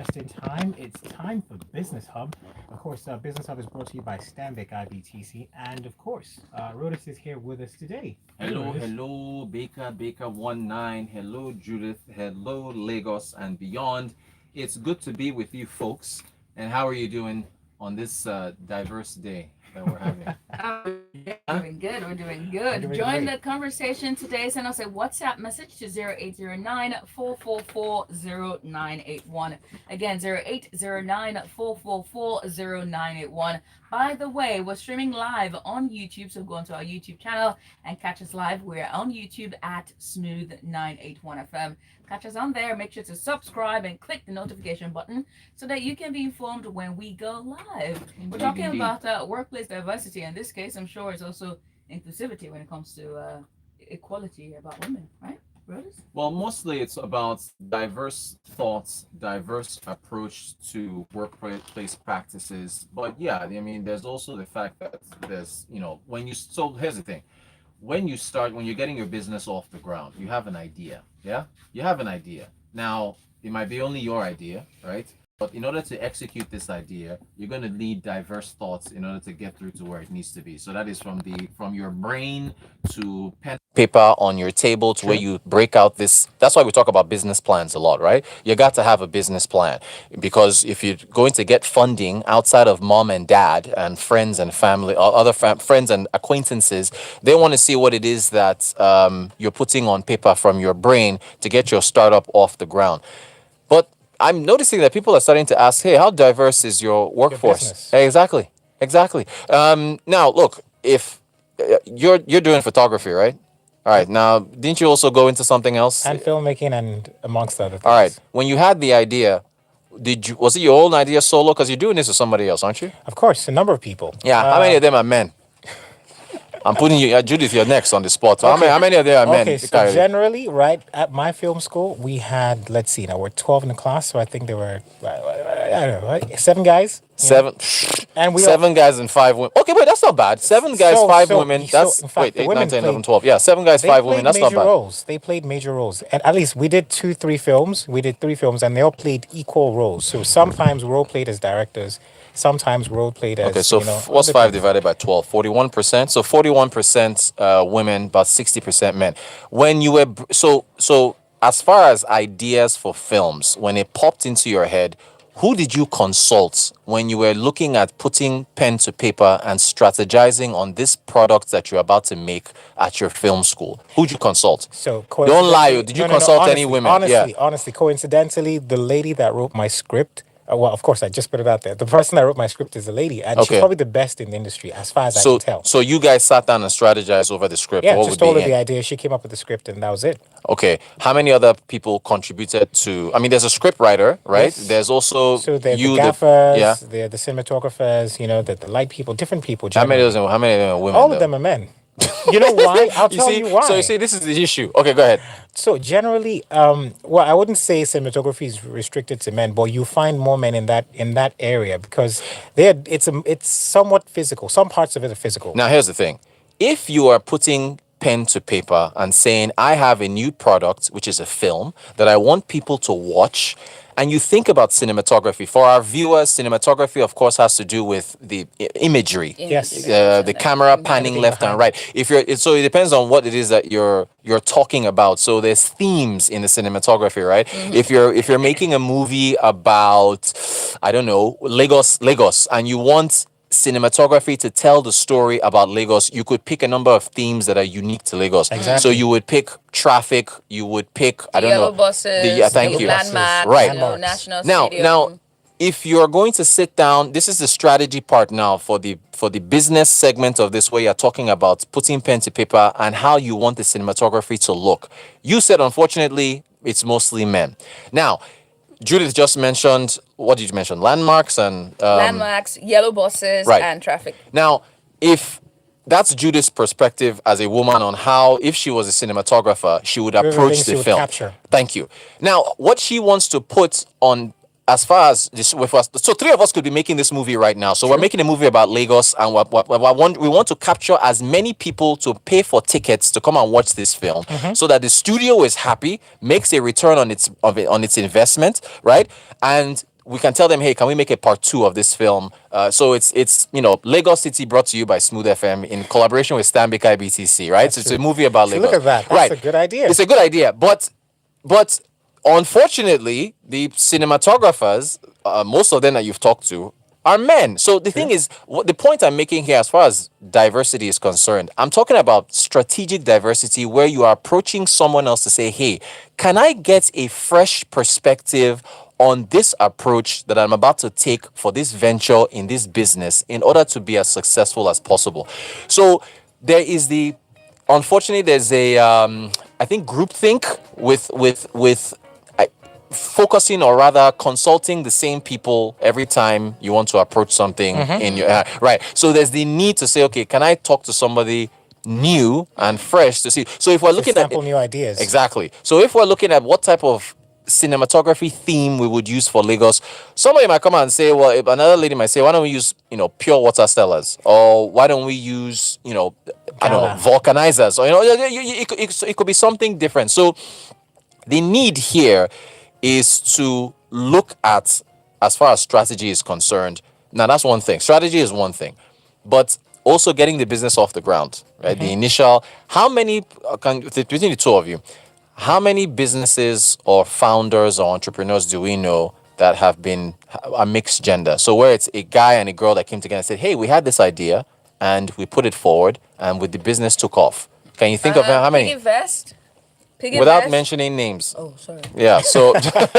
just in time. It's time for Business Hub. Of course, Business Hub is brought to you by Stanbic IBTC. And of course, Rodas is here with us today. Hello, hello, Baker 19. Hello, Judith. Hello, Lagos and beyond. It's good to be with you folks. And how are you doing on this diverse day that we're having? Doing good. We're doing good. Join the conversation today. Send us a WhatsApp message to 0809 444 0981. Again, 0809 444 0981. By the way, we're streaming live on YouTube, so go onto our YouTube channel and catch us live. We're on YouTube at Smooth981 FM. Catch us on there. Make sure to subscribe and click the notification button so that you can be informed when we go live. We're talking about workplace diversity. In this case, I'm sure it's also inclusivity when it comes to equality about women, right? Rose? Well, mostly it's about diverse thoughts, diverse approach to workplace practices. But yeah, I mean, there's also the fact that so here's the thing. When you're getting your business off the ground, you have an idea. Yeah? You have an idea. Now, it might be only your idea, right? But in order to execute this idea, you're going to need diverse thoughts in order to get through to where it needs to be. So that is from your brain to pen paper on your table to where you break out this. That's why we talk about business plans a lot, right? You got to have a business plan, because if you're going to get funding outside of mom and dad and friends and family or other friends and acquaintances, they want to see what it is that you're putting on paper from your brain to get your startup off the ground. But I'm noticing that people are starting to ask, hey, how diverse is your workforce? Hey, exactly. Now, look, if you're doing photography, right? All right. Now, didn't you also go into something else? And filmmaking, and amongst other things. All right. When you had the idea, was it your own idea solo? Because you're doing this with somebody else, aren't you? Of course, a number of people. Yeah. How many of them are men? I'm putting you, Judith, you're next on the spot. So how many of them are men? Okay, so generally, right, at my film school, we had, let's see, now we're 12 in the class, so I think there were, I don't know, right? 7 guys. Seven. And we seven guys and 5 women. Okay, wait, that's not bad. 7 guys, 5 women. That's, in fact, wait, 8, 9, 10, 11, 12. Yeah, 7 guys, 5 women. That's not bad. Roles. They played major roles. And at least we did 3 films. We did 3 films, and they all played equal roles. So sometimes role played as directors, sometimes role played as, okay, so what's 5 divided by 12? 41%. So 41% women, about 60% men. When you were, so as far as ideas for films, when it popped into your head, who did you consult when you were looking at putting pen to paper and strategizing on this product that you're about to make at your film school? Who'd you consult? So don't lie. Did you consult any women? Honestly, coincidentally, the lady that wrote my script, well, of course, I just put it out there. The person that wrote my script is a lady, and she's probably the best in the industry, as far as I can tell. So you guys sat down and strategized over the script? Yeah, just told her the idea. She came up with the script, and that was it. Okay. How many other people contributed to... I mean, there's a script writer, right? Yes. There's also... So the gaffers, the cinematographers, the light people, different people. How many of them are women? All of them are men. You know why? I'll tell you why. So you see, this is the issue. Okay, go ahead. So generally, well, I wouldn't say cinematography is restricted to men, but you find more men in that area because it's somewhat physical. Some parts of it are physical. Now, here's the thing: if you are putting pen to paper and saying, "I have a new product, which is a film that I want people to watch," and you think about cinematography, for our viewers, cinematography, of course, has to do with the imagery. Yes. The camera panning left and right. So it depends on what it is that you're talking about. So there's themes in the cinematography, right? Mm-hmm. If you're making a movie about, I don't know, Lagos, and you want cinematography to tell the story about Lagos, you could pick a number of themes that are unique to Lagos. Exactly. So you would pick traffic, you would pick yellow buses, landmarks, right? National Stadium. Now, if you're going to sit down, this is the strategy part now for the business segment of this, where you're talking about putting pen to paper and how you want the cinematography to look. You said, unfortunately, it's mostly men. Now, Judith just mentioned, what did you mention? Landmarks and... landmarks, yellow buses, and traffic. Now, if that's Judith's perspective as a woman on how, if she was a cinematographer, she would approach the film. Capture. Thank you. Now, what she wants to put on, as far as this, with us, so 3 of us could be making this movie right now. So we're making a movie about Lagos, and we want to capture as many people to pay for tickets to come and watch this film, so that the studio is happy, makes a return on its investment, right? And we can tell them, hey, can we make a part two of this film? So it's Lagos City brought to you by Smooth FM in collaboration with Stanbic IBTC, right? That's So it's true. a movie about So Lagos. look at that. That's right. a good idea. It's a good idea, but unfortunately, the cinematographers, most of them that you've talked to, are men. So the thing is, what the point I'm making here, as far as diversity is concerned, I'm talking about strategic diversity, where you are approaching someone else to say, "Hey, can I get a fresh perspective on this approach that I'm about to take for this venture in this business in order to be as successful as possible?" So there is the unfortunately, there's a I think groupthink with focusing, or rather consulting the same people every time you want to approach something in your right. So there's the need to say, okay, can I talk to somebody new and fresh to see? So if we're To looking at sample new ideas. exactly, so if we're looking at what type of cinematography theme we would use for Lagos, somebody might come out and say, well, if another lady might say, why don't we use pure water stellars, or why don't we use I don't know, Gala. vulcanizers, or it could be something different. So the need here is to look at, as far as strategy is concerned. Now that's one thing. Strategy is one thing, but also getting the business off the ground, right? The initial, how many between the two of you, how many businesses or founders or entrepreneurs do we know that have been a mixed gender? So where it's a guy and a girl that came together and said, hey, we had this idea and we put it forward, and with the business took off. Can you think of how many? Piggy Vest. Piggy Without Vest. mentioning names. Oh, sorry. Yeah, so Check.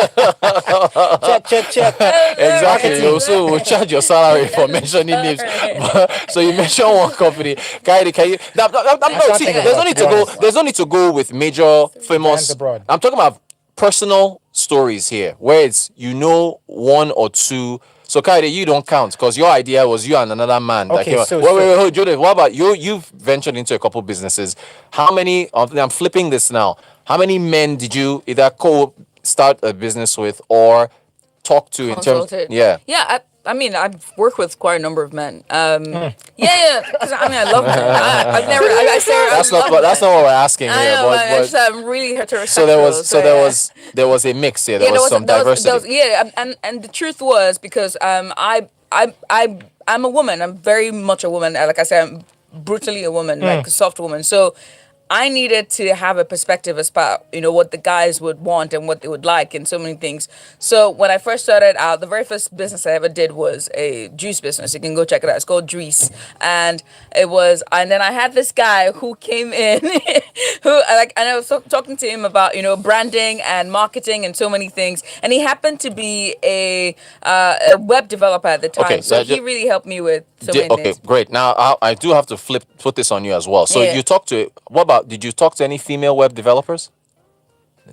exactly. You also will charge your salary for mentioning names. So you mention one company. Kaidi, can you? No, see, think there's no about need to go. There's no need to go with major Brands famous. abroad. I'm talking about personal stories here, where it's one or two. So Kaidi, you don't count because your idea was you and another man that Okay, came out. so- Wait, Judith. What about you? You've ventured into a couple businesses. How many? I'm flipping this now. How many men did you either start a business with or talk to in terms? Consulted. Yeah. Yeah, I mean, I've worked with quite a number of men. Yeah, because I mean, I love men. I've never, I say, That's I love not. That's men. not what we're asking I here. know, But, I just, I'm really heterosexual. so yeah. there was a mix here. There Yeah, was some diversity. yeah, and the truth was because I'm a woman. I'm very much a woman. Like I said, I'm brutally a woman, like a soft woman. So I needed to have a perspective about, what the guys would want and what they would like and so many things. So when I first started out, the very first business I ever did was a juice business. You can go check it out. It's called Juice. And then I had this guy who came in and I was talking to him about, branding and marketing and so many things. And he happened to be a web developer at the time. Okay, so so he really helped me with so many Okay, things. great. Now I do have to put this on you as well. So Yeah. you talked to. What about? Did you talk to any female web developers?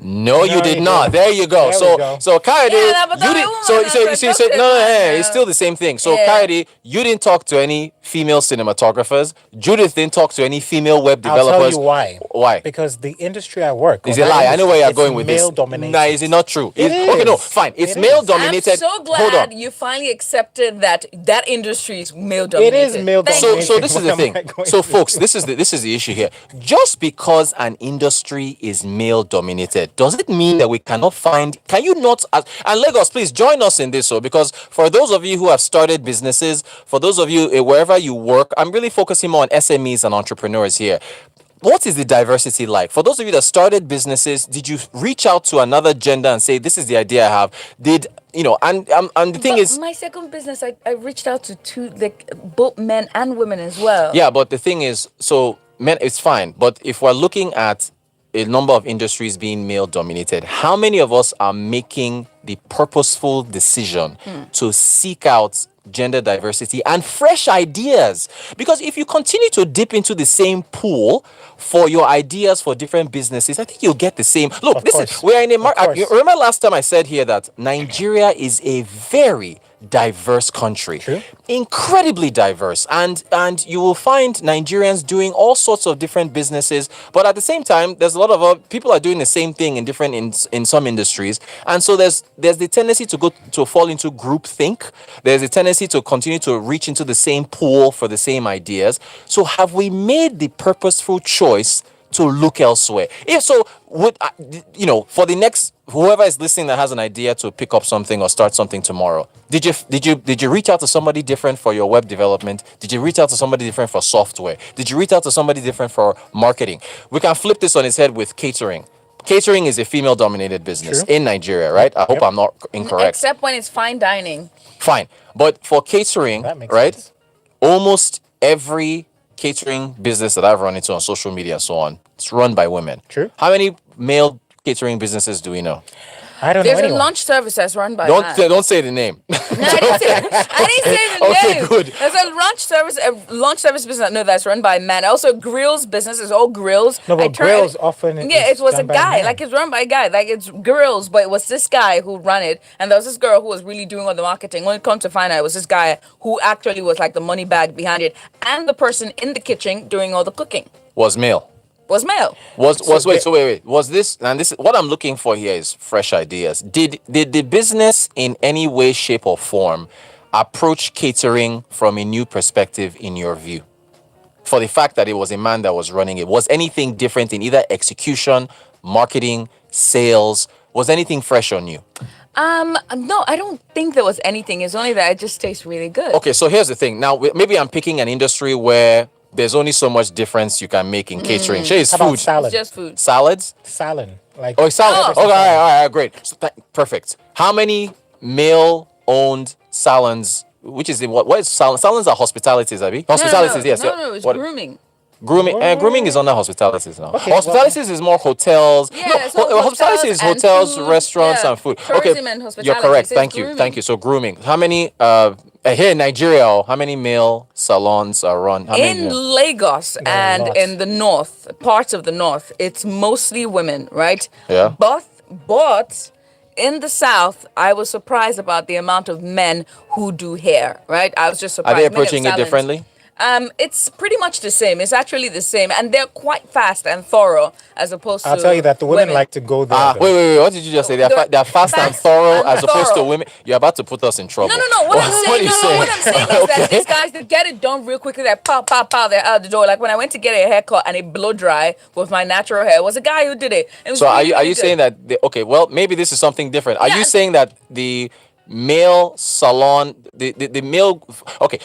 No, you No, did you not. didn't. There you go. There we go. So Kaidi, Yeah, but you that did. woman, So I you see, talked to no, her, it's still the same thing. So Yeah. Kaidi, you didn't talk to any female cinematographers. Judith didn't talk to any female web I'll developers. tell you why. Why? Because the industry I work Is or a that lie. I know where you're industry, going with it's this. male dominated. Nah, is it not true? It Okay, no, is. fine. It's It male is. dominated. I'm so Hold glad on. you finally accepted that industry is male It dominated. is male Thank dominated. you. So this is What the am thing. I going So to folks, this is the issue here. Just because an industry is male dominated, does it mean that we cannot find? Can you not? And Lagos, please join us in this, so because for those of you who have started businesses, for those of you wherever you work, I'm really focusing more on SMEs and entrepreneurs here. What is the diversity like? For those of you that started businesses, did you reach out to another gender and say, this is the idea I have? And the thing But is, my second business, I reached out to two, like both men and women as well. yeah, but the thing is, so men, it's fine. But if we're looking at a number of industries being male dominated, how many of us are making the purposeful decision to seek out gender diversity and fresh ideas? Because if you continue to dip into the same pool for your ideas for different businesses, I think you'll get the same. Look, Of this course. is we're in a Of market. course. Remember last time I said here that Nigeria is a very diverse country. True. Incredibly diverse, and you will find Nigerians doing all sorts of different businesses, but at the same time there's a lot of people are doing the same thing in some industries, and so there's the tendency to fall into groupthink. There's a tendency to continue to reach into the same pool for the same ideas. So have we made the purposeful choice to look elsewhere? If so, for the next whoever is listening that has an idea to pick up something or start something tomorrow, did you reach out to somebody different for your web development? Did you reach out to somebody different for software? Did you reach out to somebody different for marketing? We can flip this on its head with catering. Catering is a female dominated business True. in Nigeria, right? I hope I'm not incorrect. Except when it's fine dining. Fine. But for catering, That makes right? sense. Almost every catering business that I've run into on social media and so on, it's run by women. True. How many male catering businesses do we know? I don't know There's a anyone. lunch service that's run by Don't man. don't say the name. No, I didn't say the Okay, name. good. There's a lunch service business. No, that's run by men. Also, grills business is all grills. No, but grills often Yeah, is it was a done by guy. men. Like it's run by a guy. Like it's grills, but it was this guy who ran it, and there was this girl who was really doing all the marketing. When it comes to find out, it was this guy who actually was like the money bag behind it, and the person in the kitchen doing all the cooking Was male. was male. Wait. Was this, and this what I'm looking for here is fresh ideas. Did the business in any way, shape, or form approach catering from a new perspective in your view? For the fact that it was a man that was running it, was anything different in either execution, marketing, sales? Was anything fresh on you? No, I don't think there was anything. It's only that it just tastes really good. Okay, so here's the thing. Now, maybe I'm picking an industry where there's only so much difference you can make in catering. Sure, it's How about food. It's salad? just food. Salads? Salad. Like Oh, it's salad. Oh. Okay, all right, great. So perfect. How many male-owned salons? Which is what is salon? Salons are hospitalities, Abi. Hospitalities, yes. No, it's What- grooming. Grooming is under hospitalities now. Okay, Hospitalities is more hotels. Yeah, No, it's all hospitality is hotels and hotels, food, restaurants, yeah. and food. Tourism and You're hospitality, correct. so Thank it's you. grooming. Thank you. So grooming. How many here in Nigeria? How many male salons are run? How many? In Lagos are a and lot. in the north, parts of the north, it's mostly women, right? Yeah. But in the south, I was surprised about the amount of men who do hair, right? I was just Are surprised. they Men have approaching it salons. differently? It's pretty much the same. It's actually the same, and they're quite fast and thorough as opposed to. I'll tell you that the women like to go there. though. Wait. What did you just say? They're fast and Fast thorough and as opposed to thorough. women. You're about to put us in trouble. No. What I'm What are saying, you no, saying? what I'm saying is that these guys they get it done real quickly. Like pow, pow, pow, they're out the door. Like when I went to get a haircut and it blow dry with my natural hair, it was a guy who did it. It was So are really, you really good. saying that okay, well maybe this is something different. Are you Yes. saying that the male salon the male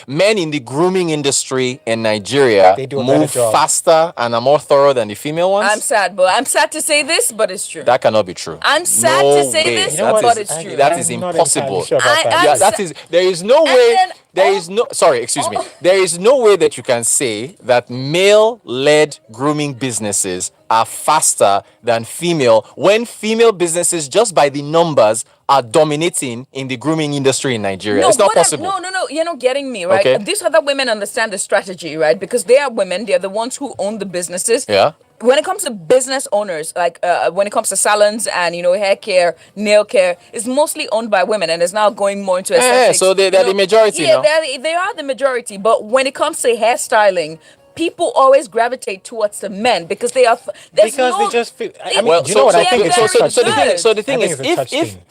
men in the grooming industry in Nigeria They do a better move job. faster and are more thorough than the female ones? I'm sad to say this, but it's true. That cannot be true. I'm sad to say way. this, You know what? but it's true. That I'm is not impossible. entirely sure about I- that. I'm Yeah, sa- that is. There is no way. then- There is no. Sorry, excuse me. There is no way that you can say that male-led grooming businesses are faster than female when female businesses, just by the numbers, are dominating in the grooming industry in Nigeria. It's not what I'm- possible. No, you're not getting me, right? Okay. These other women understand the strategy, right? Because they are women, they're the ones who own the businesses. Yeah. When it comes to business owners, like when it comes to salons and hair care, nail care, it's mostly owned by women, and it's now going more into aesthetics. so they're the majority Yeah, now. they are the majority. But when it comes to hairstyling, people always gravitate towards the men because they are. Because they just feel. I mean, Well, do you know what I think? It's a touch so the thing. thing, so the thing I is, think it's a touch thing.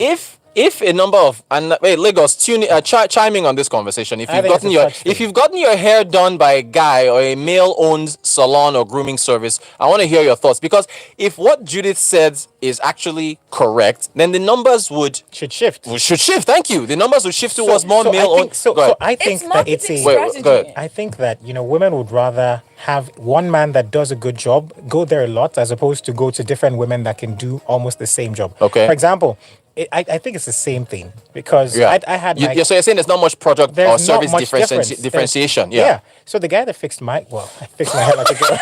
if a number of and wait, Lagos, chiming on this conversation. If I you've think it's gotten a your touch thing. if you've gotten your hair done by a guy or a male-owned salon or grooming service, I want to hear your thoughts, because if what Judith said is actually correct, then the numbers should shift. should shift. Thank you. The numbers would shift towards more I male-owned. think, so, Go so ahead. I think It's that it's marketing a. strategy. Go ahead. I think that women would rather have one man that does a good job, go there a lot, as opposed to go to different women that can do almost the same job. Okay. For example, I think it's the same thing because Yeah. I had You- my. so you're saying there's not much product There's or not service much difference. differentiation. There's- Yeah. So the guy that fixed my I fixed my hair like a girl.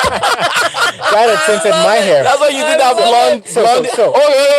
guy that tinted my hair. That's why you did that blonde. So-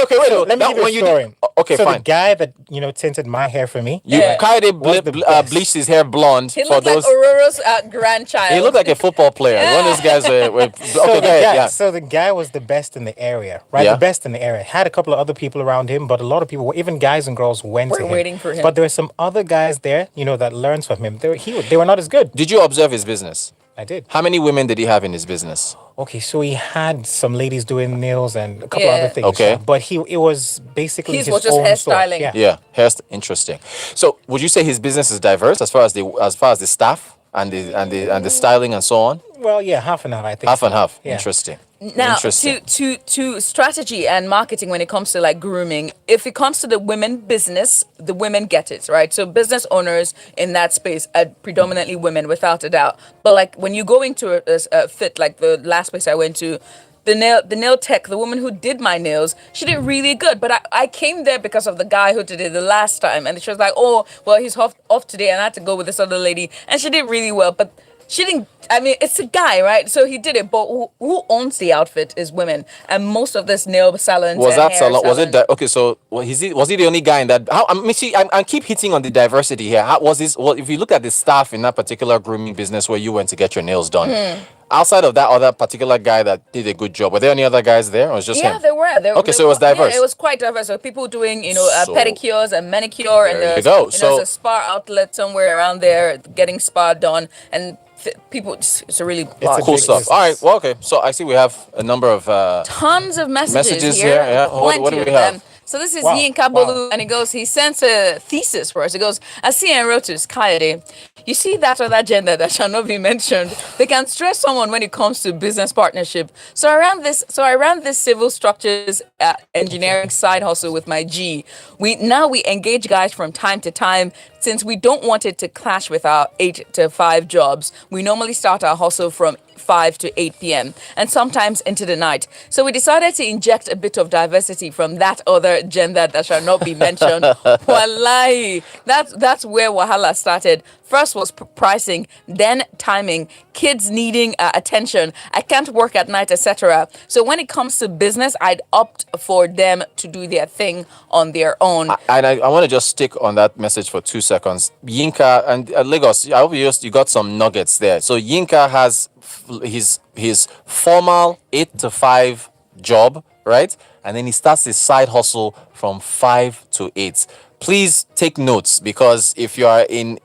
Okay, wait. Let me That give you a when you story. did- okay, so fine. the guy that tinted my hair for me. You Yeah. Kaide Was the best. bleached his hair blonde He for looked like those. Aurora's grandchild. He looked like a football player. One of those guys were okay, So go the, ahead, guy, yeah. so the guy was the best in the area, right? Yeah. The best in the area. Had a couple of other people around him, but a lot of people, even guys and girls, went Were to him. waiting for him. But there were some other guys there, that learned from him. They were not as good. Did you observe his business? I did. How many women did he have in his business? Okay, so he had some ladies doing nails and a couple Yeah. other things. Okay. But it was basically His his was just own store. hairstyling. Yeah. Yeah, interesting. So, would you say his business is diverse as far as the staff? and the styling and so on? Well, yeah, half and half. I think Half and so. half. Yeah. Interesting. Now, Interesting. to strategy and marketing when it comes to like grooming, if it comes to the women business, the women get it, right? So business owners in that space are predominantly women, without a doubt. But like when you go into a fit, like the last place I went to, the nail tech, the woman who did my nails, she did really good. But I came there because of the guy who did it the last time, and she was like, oh well, he's off today, and I had to go with this other lady, and she did really well. But she didn't. I mean, it's a guy, right? So he did it, but who owns the outfit is women, and most of this nail salons Was and that hair salon? Was it salons- okay? So was he the only guy in that? How I mean, see, I keep hitting on the diversity here. How was this? Well, if you look at the staff in that particular grooming business where you went to get your nails done, outside of that other particular guy that did a good job, were there any other guys there, or was it just Yeah, him? there were. Okay, so it was diverse. Yeah, it was quite diverse. So people doing, So- pedicures and manicure, and There you there's, go. there's So- a spa outlet somewhere around there getting spa done, and people. It's a really large Cool big stuff. business. All right. Well, okay. So I see we have a number of tons of messages here. Yeah. What Plenty do we of have? them. So this is Wow, Yinka wow. Bolu, and he sent a thesis for us. He goes, Asian Rotus, Kayode, you see that other gender that shall not be mentioned, they can stress someone when it comes to business partnership. So I ran this civil structures engineering side hustle with my G. We engage guys from time to time since we don't want it to clash with our 8 to 5 jobs. We normally start our hustle from 5 to 8 p.m. and sometimes into the night. So we decided to inject a bit of diversity from that other gender that shall not be mentioned. Wallahi, that's where Wahala started. First was pricing, then timing, kids needing attention. I can't work at night, etc. So when it comes to business, I'd opt for them to do their thing on their own. And I want to just stick on that message for 2 seconds. Yinka and Lagos, I hope you got some nuggets there. So Yinka has his formal 8 to 5 job, right? And then he starts his side hustle from 5 to 8. Please take notes, because if you are in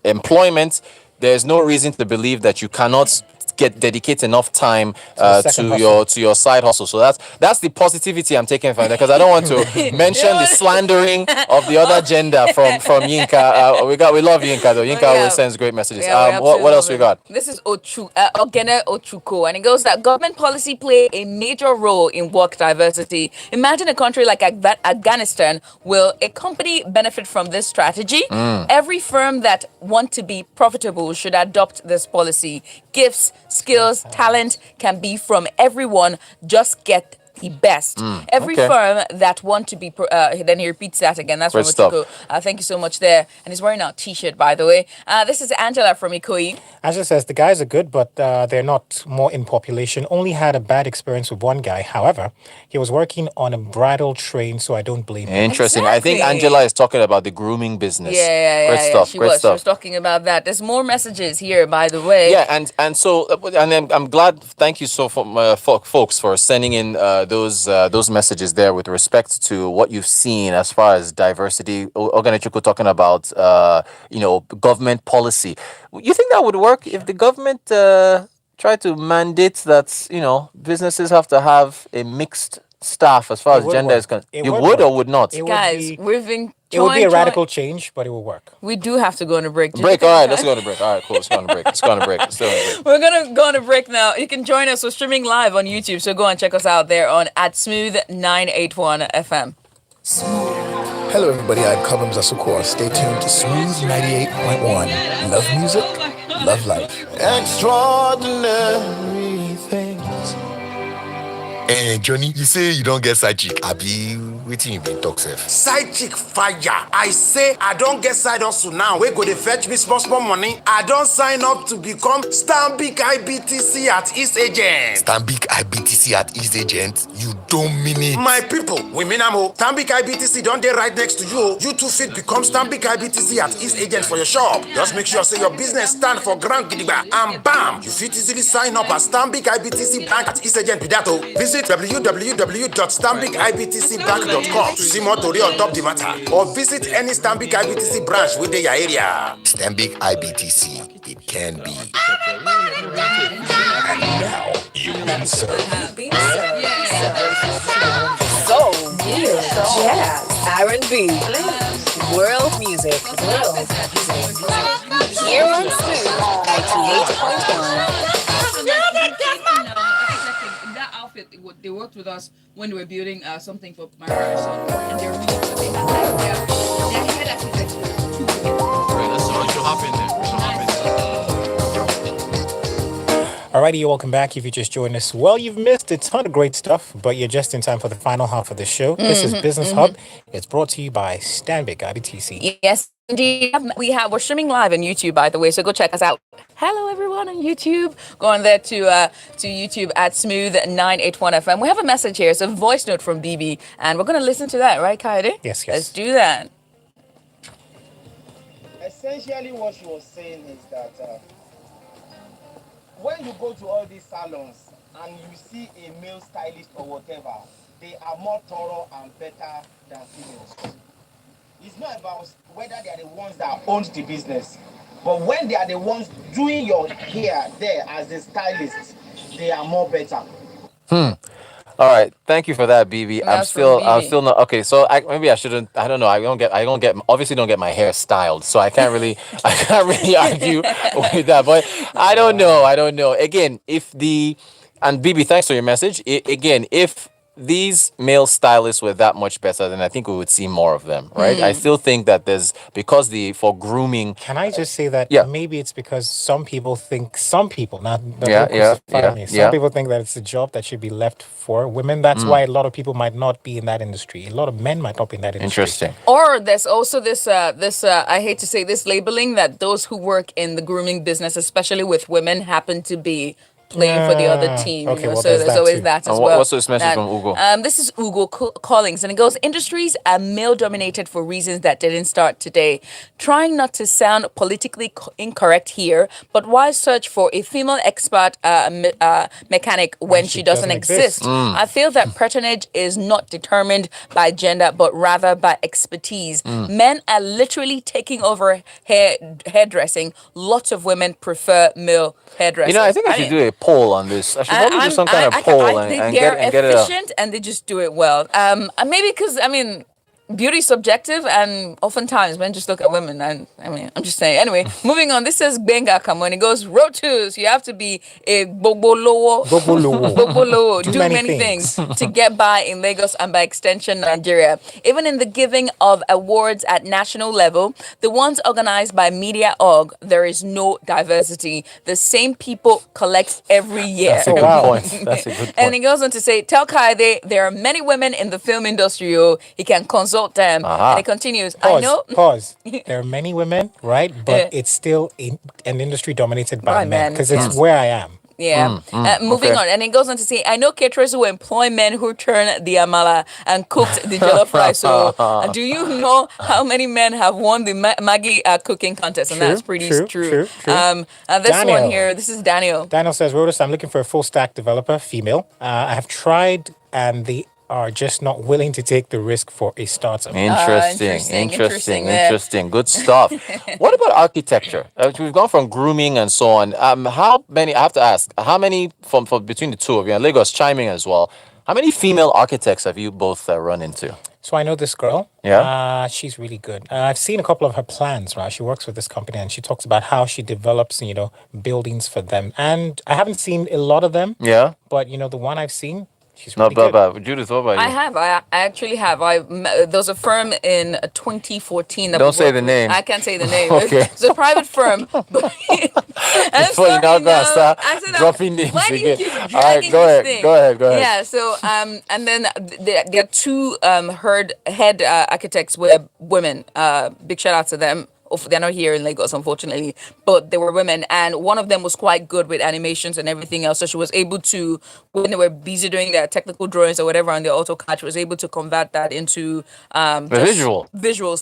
employment, there's no reason to believe that you cannot dedicate enough time second hustle. to your side hustle. So that's the positivity I'm taking from that, because I don't want to mention the slandering of the other gender from Yinka. We love Yinka though. Yinka Yeah. always sends great messages. Yeah, we What absolutely else we love got? it. This is Ogene Ochuko, and it goes that government policy play a major role in work diversity. Imagine a country like Afghanistan. Will a company benefit from this strategy? Every firm that want to be profitable should adopt this policy. Gifts, skills, talent can be from everyone. Just get the best. Every okay. firm that want to be, then he repeats that again. That's Great from stuff. Ochuko. Thank you so much there. And he's wearing our t-shirt, by the way. This is Angela from Ikoyi. Angela says the guys are good, but they're not more in population. Only had a bad experience with one guy. However, he was working on a bridal train, so I don't blame him. Interesting. I think Exactly. Angela is talking about the grooming business. Yeah. Great stuff. She Great was. She stuff. was talking about that. There's more messages here, by the way. Yeah, and so I'm glad. Thank you so folks for sending in those messages there with respect to what you've seen as far as diversity. Oganechuku talking about government policy. You think that would work if the government tried to mandate that businesses have to have a mixed staff as far It as would gender work. is concerned? It You would would or work. would not? It would Guys, be- we've been. It would be a join- radical change, but it will work. We do have to go on a break. Break. All right, let's go on a break. All right, cool. Let's go on a break. Let's go on a break. Let's go on a break. We're gonna go on a break now. You can join us. We're streaming live on YouTube, so go and check us out there on @Smooth981 FM. Hello, everybody. I'm Kabam Zasukor. Stay tuned to Smooth 98.1. Love music, love life. Extraordinary things. Eh, Johnny, you say you don't get side chick. Abi, waiting you been talk sef. Side chick fire. I say I don't get side hustle now. We go to fetch me small money. I don't sign up to become Stanbic IBTC at East Agent. Stanbic IBTC at East Agent. You don't mean it. My people, we mean amo. Stanbic IBTC don't dey right next to you. You too fit become Stanbic IBTC at East Agent for your shop. Just make sure say your business stand for ground gidigba, and bam, you fit easily sign up at Stanbic IBTC Bank at East Agent with that o. Visit www.stanbicibtcbank.com to see more tori on top the matter, or visit any Stanbic IBTC branch within your area. Stanbic IBTC. It can be. Soul, jazz, R&B, blues, World music. World music. Here on Smooth 98.1. That outfit, they worked with us when they were building something for my brother's son, and they're really good. They have like their head architects were two women. Right, let's so we should hop in there. We should hop in there. Alrighty, welcome back. If you just joined us, well, you've missed a ton of great stuff, but you're just in time for the final half of the show. This is Business Hub. It's brought to you by Stanbic IBTC. Yes, indeed. We're streaming live on YouTube, by the way, so go check us out. Hello, everyone on YouTube. Go on there to YouTube at Smooth 981 FM. We have a message here. It's a voice note from BB, and we're going to listen to that, right, Kaide? Yes. Let's do that. Essentially, what she was saying is that when you go to all these salons and you see a male stylist or whatever, they are more thorough and better than females. It's not about whether they are the ones that owns the business, but when they are the ones doing your hair there as the stylist, they are more better. All right, thank you for that, BB. I'm That's still from BB. not okay. So maybe I shouldn't. I don't know. Obviously don't get my hair styled, so I can't really argue with that. But I don't know. Again, and BB, thanks for your message. Again, if these male stylists were that much better, then I think we would see more of them, right? I still think that for grooming. Can I just say that Yeah. maybe it's because some people, not Yeah, some people think that it's a job that should be left for women. That's why a lot of people might not be in that industry. A lot of men might not be in that industry. Interesting. Or there's also this I hate to say this labeling that those who work in the grooming business, especially with women, happen to be playing for the other team. okay, well, so there's there's that always too. that as And well. what's this message from Ugo? This is Ugo Collings, and it goes: industries are male dominated for reasons that didn't start today. Trying not to sound politically incorrect here, but why search for a female expert mechanic when she doesn't exist? I feel that patronage is not determined by gender, but rather by expertise. Men are literally taking over hairdressing. Lots of women prefer male hairdressers. I think I should do a poll on this. I should probably do some kind of poll and they're get it. efficient and they just do it well. Maybe because beauty's subjective, and oftentimes men just look at women. And I'm just saying. Anyway, moving on. This says Benga come when it goes rotus. You have to be a bobolowo, do Do many many things to get by in Lagos and by extension Nigeria. Even in the giving of awards at national level, the ones organized by Media Org, there is no diversity. The same people collect every year. That's a good point. That's a good point. And he goes on to say, tell Kaide there are many women in the film industry. He can consult them. And he continues, I know. Pause. There are many women, right? But it's still an industry dominated by By men men. because it's where I am. Yeah. Moving okay. on. And he goes on to say, I know caterers who employ men who turn the amala and cooked the jollof rice. So do you know how many men have won the Maggie cooking contest? And that's pretty true. And this Daniel. one here, this is Daniel. Daniel says, Rodas, I'm looking for a full stack developer, female. I have tried and they are just not willing to take the risk for a startup. Interesting. Good stuff. What about architecture? We've gone from grooming and so on. How many? I have to ask. How many from between the two of you? And Lagos chiming as well. How many female architects have you both run into? So I know this girl. Yeah. She's really good. I've seen a couple of her plans, right? She works with this company and she talks about how she develops, buildings for them. And I haven't seen a lot of them. Yeah. But, the one I've seen, she's Not really good. bad. Judith, what about you? I have. I actually have. There was a firm in 2014. That Don't we say worked the with. name. I can't say the name. Okay. It's a private firm. I'm Before you now sorry, go and start I said, dropping names why do you again. keep All right, dragging go this ahead. thing? Go ahead. Yeah. So and then there are two head architects were women. Big shout out to them. They're not here in Lagos, unfortunately, but they were women, and one of them was quite good with animations and everything else. So she was able to, when they were busy doing their technical drawings or whatever on the AutoCAD, she was able to convert that into visuals,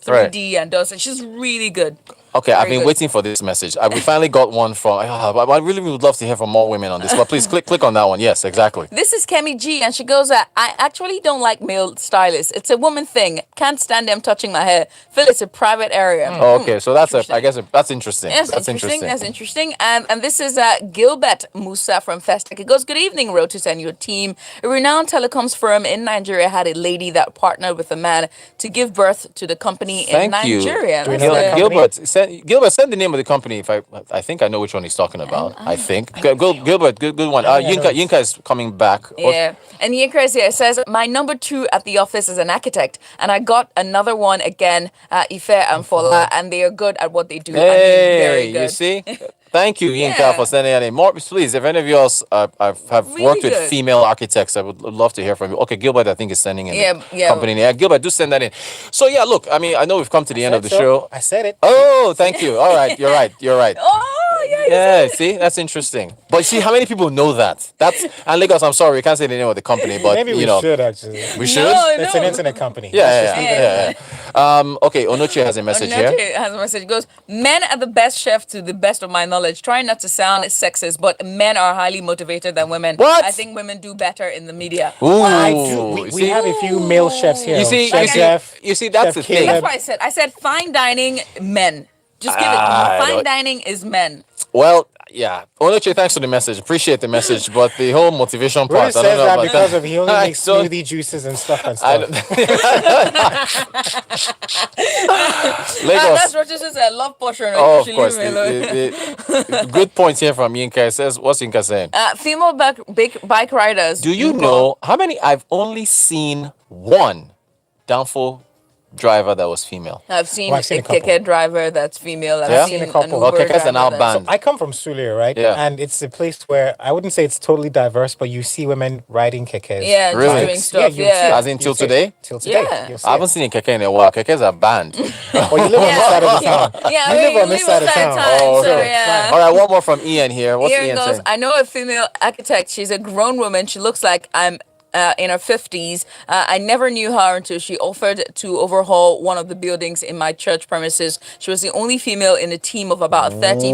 3D, and does. And she's really good. Okay, I've Very been good. waiting for this message. We finally got one from. I really would love to hear from more women on this, but please click on that one. Yes, exactly. This is Kemi G, and she goes, I actually don't like male stylists. It's a woman thing. Can't stand them touching my hair. Feel it's a private area. Oh, okay, so that's Interesting. I guess that's interesting. Yes, That's interesting. That's interesting. And this is Gilbert Musa from Festec. It goes, good evening, Rotus and your team. A renowned telecoms firm in Nigeria had a lady that partnered with a man to give birth to the company in Thank you. Nigeria. Do we know that Gilbert, send the name of the company. If I think I know which one he's talking about. I think. Gilbert, good one. I think I know Yinka is coming back. Yeah. And Yinka is here. It says, my number 2 at the office is an architect. And I got another one again, Ife and Fola, and they are good at what they do. Hey, very good. you see? Thank you, Yinka, Yeah. for sending that in. More, please, if any of you else have Really worked with good. female architects, I would love to hear from you. Okay, Gilbert, I think is sending in Yeah. company name. Yeah, Gilbert, do send that in. So yeah, look, I mean, I know we've come to the end of the show. I said it. Oh, thank you. All right, you're right. Oh, yeah. Yeah, see, that's interesting. But see, how many people know that? And Lagos, I'm sorry, we can't say the name of the company, but Maybe we should actually. We should? It's an internet company. Yeah. Okay, Onochi has a message here. Onoche has a message. It goes, men are the best chef to the best of my knowledge. Try not to sound sexist, but men are highly motivated than women. What? I think women do better in the media. Ooh, I do. We see? have a few male chefs here. You see, Chef Jeff, you see, that's Chef the thing. Caleb. That's what I said. fine dining, men. Just give it to me. Fine dining is men. Well, yeah. Onoche, thanks for the message. Appreciate the message, but the whole motivation Rudy part, I says don't know that about because that. of he only I makes don't- smoothie juices and stuff and I stuff. Lagos. That's Rochester's love portion. Oh, of Leave course. me alone. Good points here from Yinka. It says, what's Yinka saying? Female bike riders. Do you know how many? I've only seen one downfall driver that was female. I've seen I've seen a a couple. keke driver that's female. I've Yeah? seen I've seen a couple. an Uber Kekes are now driver that's- banned. I come from Sulia, right? Yeah. And it's a place where I wouldn't say it's totally diverse, but you see women riding kekes. Yeah, just Really? doing stuff. you Yeah. see it. As in till You see it. today? Till today. Yeah. You'll see I haven't it. seen a keke in a while. Kekes are banned. Well, you live on this side of the town. Yeah, You I live mean, on this side of town. Oh, so okay. yeah. All right, one more from Ian here. What's Here Ian goes. saying? I know a female architect. She's a grown woman. She looks like I'm in her 50s. I never knew her until she offered to overhaul one of the buildings in my church premises. She was the only female in a team of about 35. She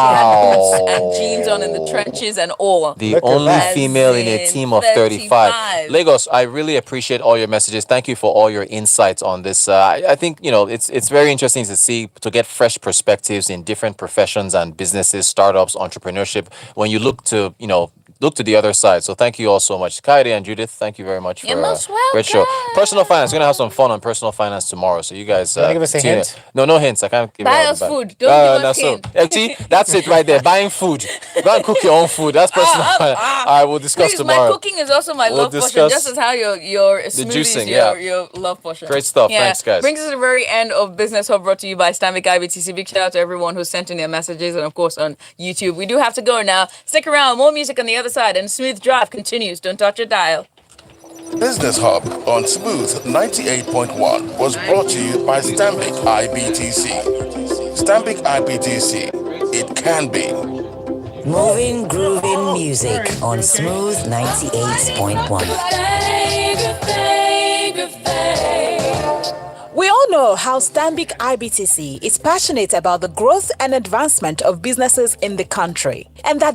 had boots and jeans on in the trenches and all. The Look at only that. female in a As team of in 35. 35. Lagos, I really appreciate all your messages. Thank you for all your insights on this. I think, it's very interesting to get fresh perspectives in different professions and businesses, startups, entrepreneurship, when you look to the other side. So thank you all so much. Kaide and Judith, thank you very much for You're most great show. welcome. Personal finance. We're going to have some fun on personal finance tomorrow. So you guys... wanna give us a tune in. hint? No hints. I can't give Buy you all us the food. Don't give us so, hint. see, that's it right there. Buying food. Go and cook your own food. That's personal finance. I will discuss Please, tomorrow. my cooking is also my We'll love portion, discuss just as how your smoothies, juicing, your love portion. Great stuff. Thanks, guys. Brings us to the very end of Business Hub, brought to you by Stanbic IBTC. Big shout out to everyone who sent in their messages, and of course on YouTube. We do have to go now. Stick around. More music on the other side, and Smooth Drive continues. Don't touch your dial. Business Hub on Smooth 98.1 was brought to you by Stanbic IBTC. Stanbic IBTC. It can be. Moving, grooving music on Smooth 98.1. We all know how Stanbic IBTC is passionate about the growth and advancement of businesses in the country, and that they